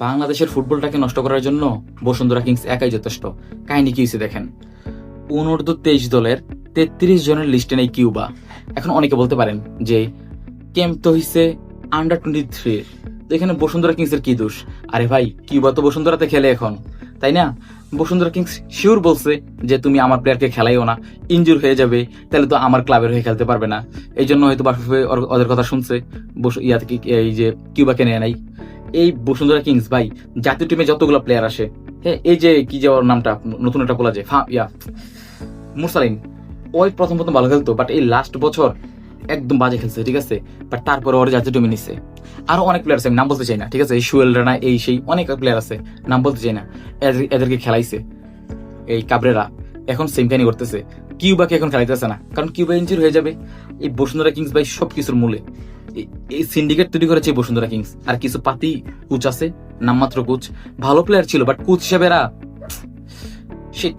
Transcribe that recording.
বাংলাদেশের ফুটবলটাকে নষ্ট করার জন্য বসুন্ধরা কিংস একাই যথেষ্ট। কাহিনী কি হয়েছে দেখেন, অনূর্ধ্ব-23 দলের 33 জনের লিস্টে নেই কিউবা। এখন অনেকে বলতে পারেন যে ক্যাম্প তো হইছে আন্ডার-23, তো এখানে বসুন্ধরা কিংসের কি দোষ? আরে ভাই, কিউবা তো বসুন্ধরাতে খেলে এখন, তাই না? বসুন্ধরা কিংস শিওর বলছে যে তুমি আমার প্লেয়ারকে খেলাইও না, ইনজুর হয়ে যাবে, তাহলে তো আমার ক্লাবের হয়ে খেলতে পারবে না। এই জন্য হয়তো বাফুফে ওদের কথা শুনছে, ইয়া থেকে এই যে কিউবাকে নেয় নাই। এই বসুন্ধরা কিংস ভাই, জাতীয় টিমে যতগুলো প্লেয়ার আসে, হ্যাঁ, এই যে কি যে ওর নামটা নতুন একটা বলা যায়, মুরসালিন, ওই প্রথম প্রথম ভালো খেলতো, বাট এই লাস্ট বছর একদম বাজে খেলছে, ঠিক আছে? বাট তারপরে ওর জাতীয় টিমে নিচ্ছে। আরো অনেক প্লেয়ার আছে, আমি নাম বলতে চাই না, ঠিক আছে? এই সুয়েল রানা, এই সেই অনেক প্লেয়ার আছে, নাম বলতে চাই না। এদেরকে খেলাইছে এই কাবরেরা, এখন সেম কাহিনী করতেছে। কিউবাকে এখন খেলাইতেছে না, কারণ কিউবা ইনজুর হয়ে যাবে। এই বসুন্ধরা কিংস ভাই সবকিছুর মূলে এই সিন্ডিকেট তৈরি করেছে বসুন্ধরা কিংস। আর কিছু পাতি কোচ আছে, নামমাত্র কোচ, ভালো প্লেয়ার ছিল, বাট কোচ হিসেবে এরা শিট।